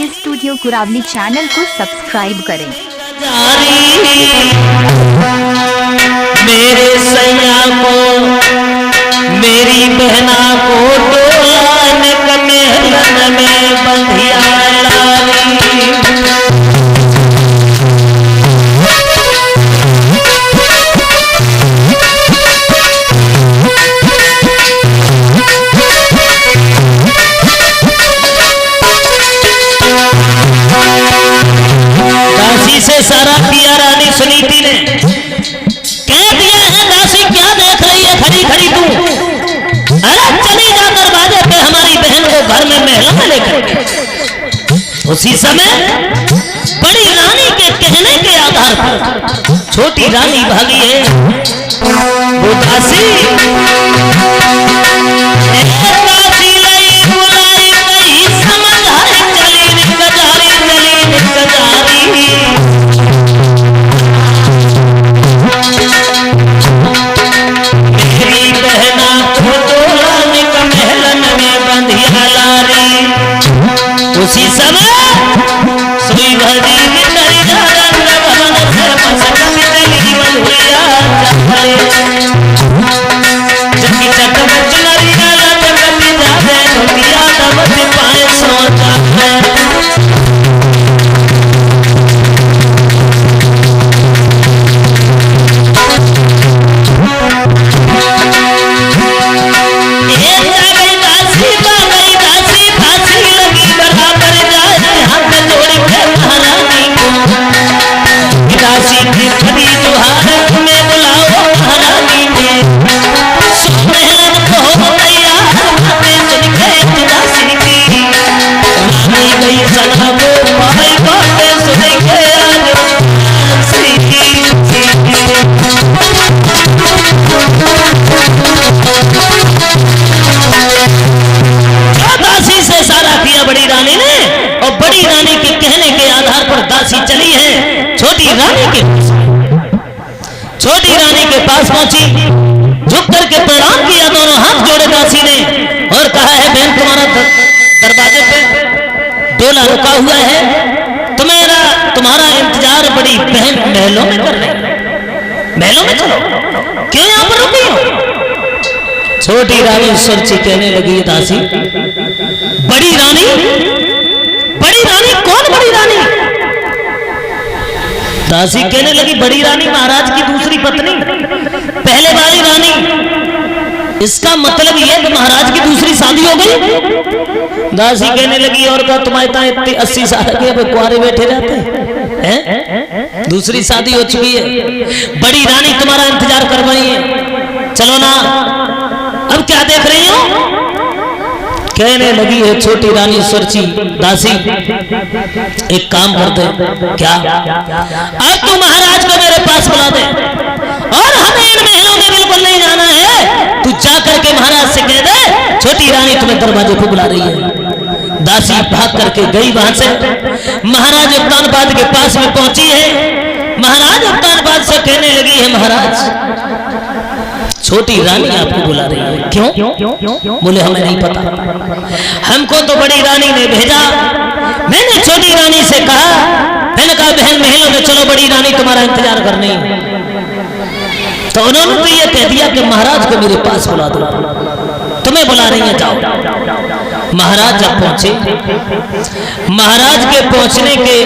के studio Kurawali channel को subscribe करें। मेरे सैया को मेरी बहना को डोलान कमेलन में बंधिया से सारा किया रानी सुनीति ने कह दिया है दासी क्या देख रही है खड़ी खड़ी तू, अरे चली जा दरवाजे पे हमारी बहन को घर में महलों में लेकर। उसी समय बड़ी रानी के कहने के आधार पर छोटी रानी भागी है। वो दासी उसी समय सुई भरी बड़ी रानी ने, और बड़ी रानी के कहने के आधार पर दासी चली है छोटी रानी के पास। छोटी रानी के पास पहुंची, झुक करके प्रणाम किया, दोनों हाथ जोड़े दासी ने और कहा है बहन तुम्हारा दरवाजे पे डोला रुका हुआ है, तुम्हारा इंतजार बड़ी बहन महलों में कर रही है, महलों में चलो, क्यों यहाँ पर रुकी हो? छोटी रानी सोची कहने लगी दासी बड़ी रानी कौन बड़ी रानी? दासी कहने लगी बड़ी रानी महाराज की दूसरी पत्नी, पहले वाली रानी। इसका मतलब यह कि महाराज की दूसरी शादी हो गई। दासी कहने लगी और क्या तुम्हारे इतनी 80 साल के कुंवारे बैठे रहते हैं? दूसरी शादी हो चुकी है, बड़ी रानी तुम्हारा इंतजार कर रही है, चलो ना। अब क्या देख रही हो? कहने लगी है छोटी रानी सोची दासी एक काम करते, क्या अब तू महाराज को मेरे पास बुला दे और हमें इन महलों में बिल्कुल नहीं जाना है, तू जा करके महाराज से कह दे छोटी रानी तुम्हें दरवाजे पे बुला रही है। दासी भाग करके गई वहां से, महाराज उद्यानपाद के पास में पहुंची है। महाराज उद्यानपाद से कहने लगी है महाराज छोटी रानी आपको बुला रही है। क्यों? बोले हमें नहीं पता, हमको तो बड़ी रानी ने भेजा। मैंने छोटी रानी से कहा, मैंने कहा बहन महलों में चलो, बड़ी रानी तुम्हारा इंतजार कर रही है। तो उन्होंने तो ये कह दिया कि महाराज को मेरे पास बुला दो, तुम्हें बुला रही है, जाओ। महाराज जब पहुंचे, महाराज के पहुंचने के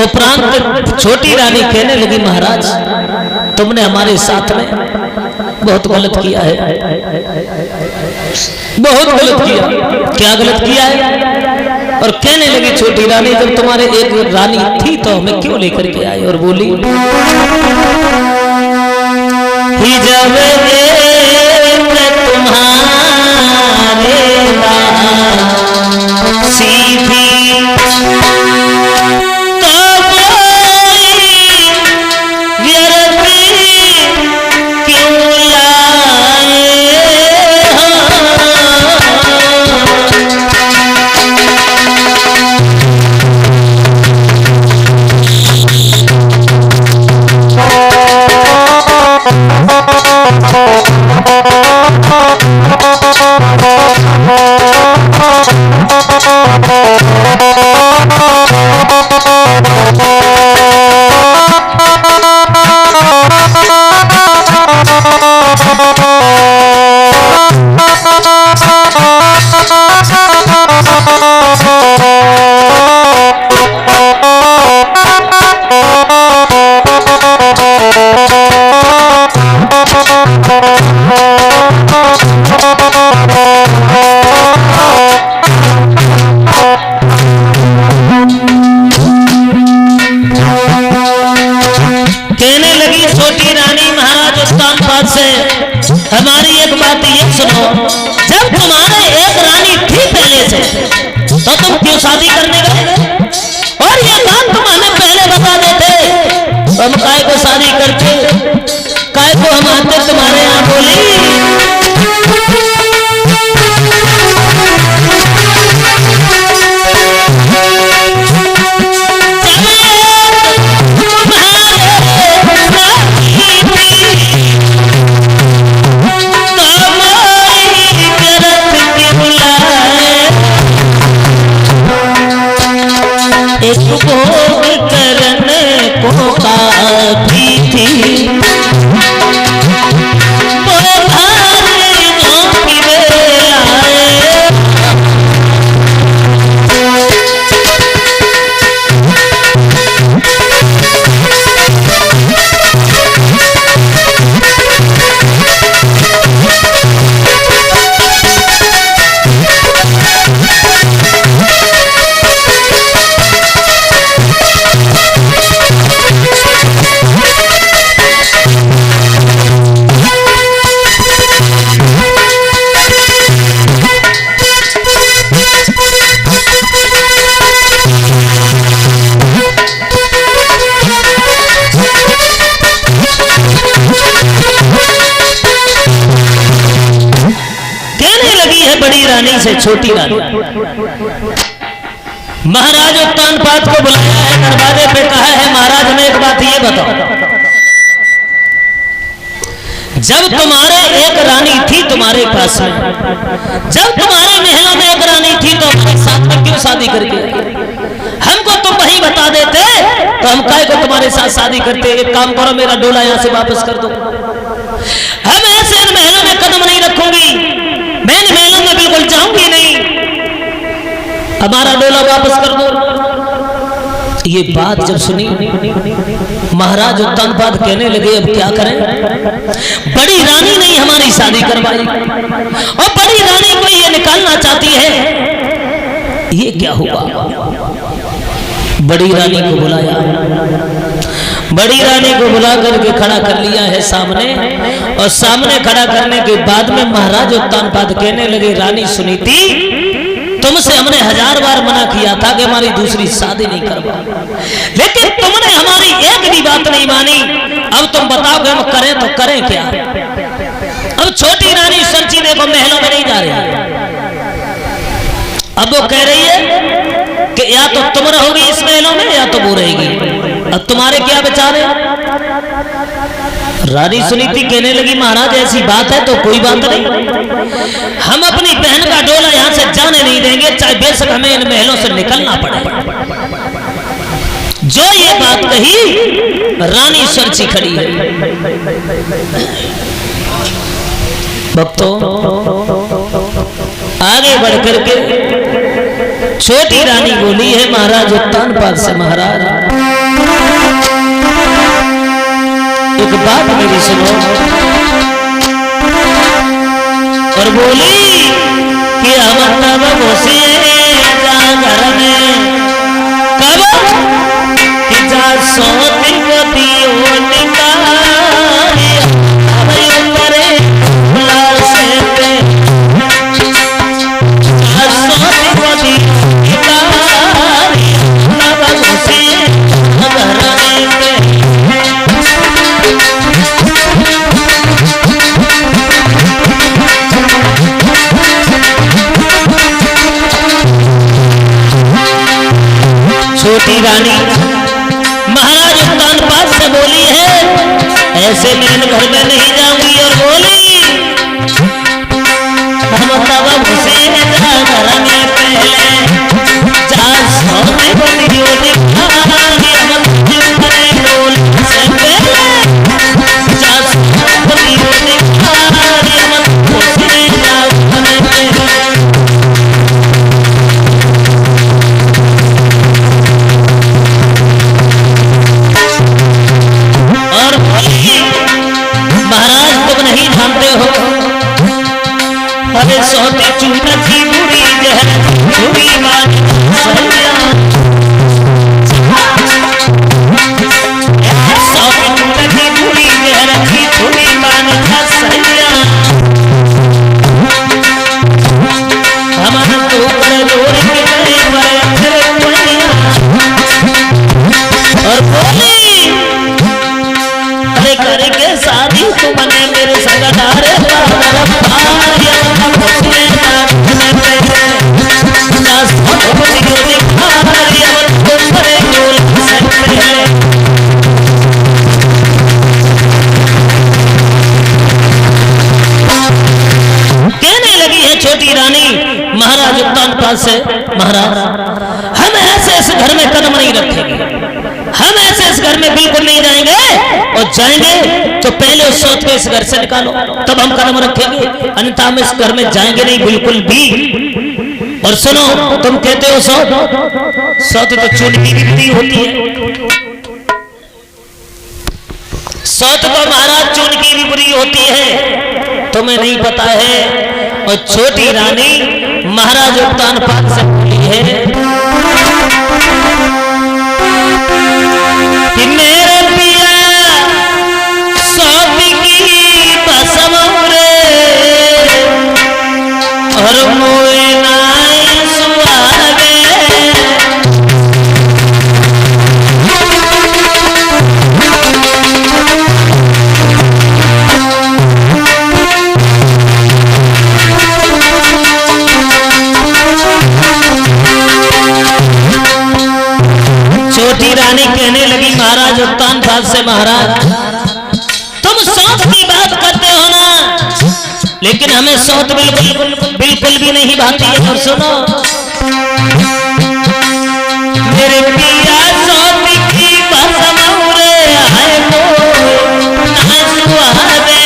उपरांत छोटी रानी कहने लगी महाराज तुमने हमारे साथ में बहुत गलत किया है, बहुत गलत किया। क्या गलत किया है? और कहने लगी छोटी रानी जब तुम्हारे एक रानी थी तो हमें क्यों लेकर के आई? और बोली जब तुम्हारे सीधी Oh कहने लगी छोटी रानी महाराज उत्तानपाद से, हमारी एक बात ये सुनो, जब तुम्हारे एक रानी थी पहले से तो तुम क्यों शादी करने गए? और ये बात तुम हमें पहले बता देते, हम काय को शादी करते, काय को हम आते तुम्हारे यहाँ बोली। एक भोग करने को काफी थी, वो भारियों की बेलाए। बड़ी रानी से छोटी रानी, महाराज उत्तानपाद को बुलाया है, दरवाजे पे कहा है, महाराज हमें एक बात ये बताओ, जब तुम्हारे एक रानी थी तुम्हारे पास में, जब तुम्हारे महलों में एक रानी थी तो हमारे साथ में क्यों शादी करके? हमको तुम वही बता देते तो हम काय को तुम्हारे साथ शादी करते। एक काम करो, मेरा डोला यहाँ से वापस कर दो, हम ऐसे इन महलों में कदम नहीं रखूंगी, मैं इन महलों में बिल्कुल जाऊंगी नहीं, हमारा डोला वापस कर दो। ये बात जब सुनी महाराज उत्तानपाद कहने लगे, अब क्या करें, बड़ी रानी नहीं हमारी शादी करवाई और बड़ी रानी को ये निकालना चाहती है, ये क्या हुआ? बड़ी रानी को बुलाया, बड़ी रानी को बुला करके खड़ा कर लिया है सामने, और सामने खड़ा करने के बाद में महाराज उत्तानपाद कहने लगे, रानी सुनीति, तुमसे हमने 1000 बार मना किया था कि हमारी दूसरी शादी नहीं करवा, लेकिन तुमने हमारी एक भी बात नहीं मानी। अब तुम बताओ कि हम करें तो करें क्या? अब छोटी रानी सरची देखो महलों में नहीं जा रही, अब वो कह रही है कि या तो तुम रहोगी इस महलों में या तो वो रहेगी, अब तुम्हारे क्या विचार है? रानी सुनीति कहने लगी, महाराज ऐसी बात है तो कोई बात नहीं, हम अपनी बहन का डोला यहाँ से जाने नहीं देंगे, चाहे बेशक हमें इन महलों से निकलना पड़े। जो ये बात कही रानी सरची खड़ी है। भक्तों आगे बढ़कर के छोटी रानी बोली है महाराज उत्तानपाद से, महाराज एक बात मेरी सुनो, और बोली कि हम तब घुसे जा घर में, कब कि जा सोती को दियो निकाली, अब ऊपरे लाल से पे जा सोती को दियो निकाली, तब घुसे घर में। छोटी रानी महाराज उत्तानपाद से बोली है, ऐसे मैं इन घर में नहीं जाऊंगी, और बोली हम तब घुसे जा घर में पहले, जा सोने को उत्पाद से, महाराज हम ऐसे इस घर में कदम नहीं रखेंगे, हम ऐसे इस घर में बिल्कुल नहीं जाएंगे, और जाएंगे तो पहले उस सौत को इस घर से निकालो, तब हम कदम रखेंगे, अन्यथा हम इस घर में जाएंगे नहीं बिल्कुल भी। और सुनो, तुम कहते हो सौत तो चून की बिक्री होती है, सौत तो महाराज चून की भी बुरी होती है, तुम्हें नहीं पता है। और छोटी रानी महाराज उत्तान पाद से बोली है कि मेरे पिया सौत की बसम रे और मोए नाई सुहागे। छोटी रानी कहने लगी महाराज उत्तान पाद से, महाराज तुम सौत की बात करते हो ना, लेकिन हमें सौत बिल्कुल भी नहीं भाती है। और सुनो मेरे पिया सौत की बसम रे आए मोए ना सुहागे।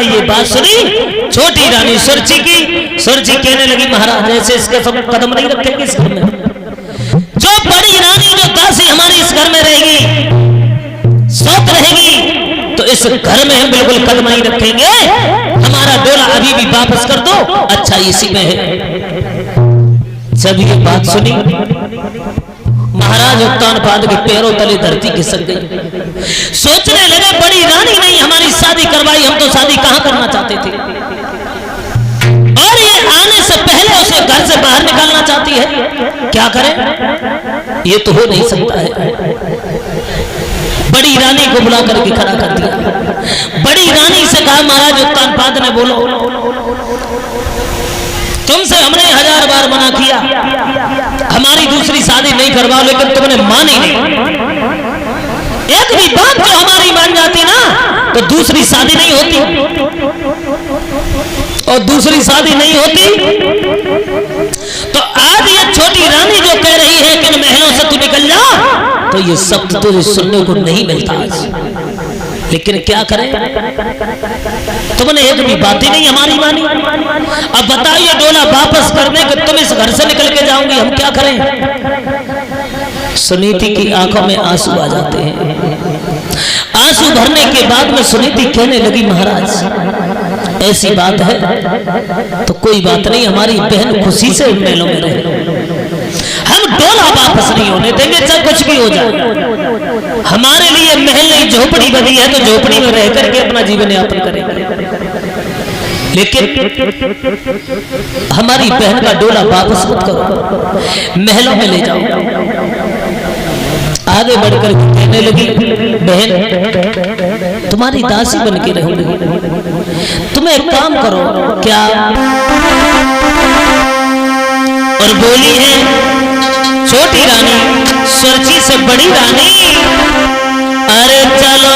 ये बात सुनी छोटी रानी सुरची की। सुरची कहने लगी महाराज ऐसे इसके सब कदम नहीं रखेंगे इस घर में। जो बड़ी रानी जो दासी हमारी इस घर में रहेगी, सौत रहेगी, तो इस घर में हम बिल्कुल कदम नहीं रखेंगे। हमारा डोला अभी भी वापस कर दो, अच्छा इसी में है। जब ये बात सुनी महाराज उत्तान पाद के पैरों तले धरती खिसक गई। सोचने लगे बड़ी रानी नहीं हमारी शादी करवाई, हम तो शादी कहां करना चाहते थे, और ये आने से पहले उसे घर से बाहर निकालना चाहती है। क्या करें, ये तो हो नहीं सकता है। बड़ी रानी को बुला करके खड़ा कर दिया। बड़ी रानी से कहा महाराज उत्तान पाद ने, बोलो तुमसे हमने 1000 बार मना किया हमारी दूसरी शादी नहीं करवाओ, लेकिन तुमने मानी नहीं। एक भी बात जो हमारी मान जाती ना तो दूसरी शादी नहीं होती, और दूसरी शादी नहीं होती तो आज ये छोटी रानी जो कह रही है कि इन महलों से तू निकल जा, तो ये शब्द तुझे सुनने को नहीं मिलता आज। लेकिन क्या करें, तुमने एक भी बात ही नहीं हमारी मानी। अब बताइए डोला वापस करने के तुम इस घर से निकल के जाओगी, हम क्या करें। सुनीति की आंखों में आंसू आ जाते हैं। आंसू भरने के बाद में सुनीति कहने लगी महाराज ऐसी बात है तो कोई बात नहीं, हमारी बहन खुशी से मेलों में रहे, हम डोला वापस नहीं होने देंगे, चाहे कुछ भी हो जाए। हमारे लिए महल नहीं झोपड़ी बनी है तो झोपड़ी में रह करके अपना जीवन यापन करेंगे, लेकिन हमारी बहन का डोला वापस मत करो, महलों में ले जाओ। आगे बढ़कर कहने लगी बहन तुम्हारी दासी बन के रहूंगी, तुम एक काम करो। क्या, और बोली है छोटी रानी सुरची से बड़ी रानी, अरे चलो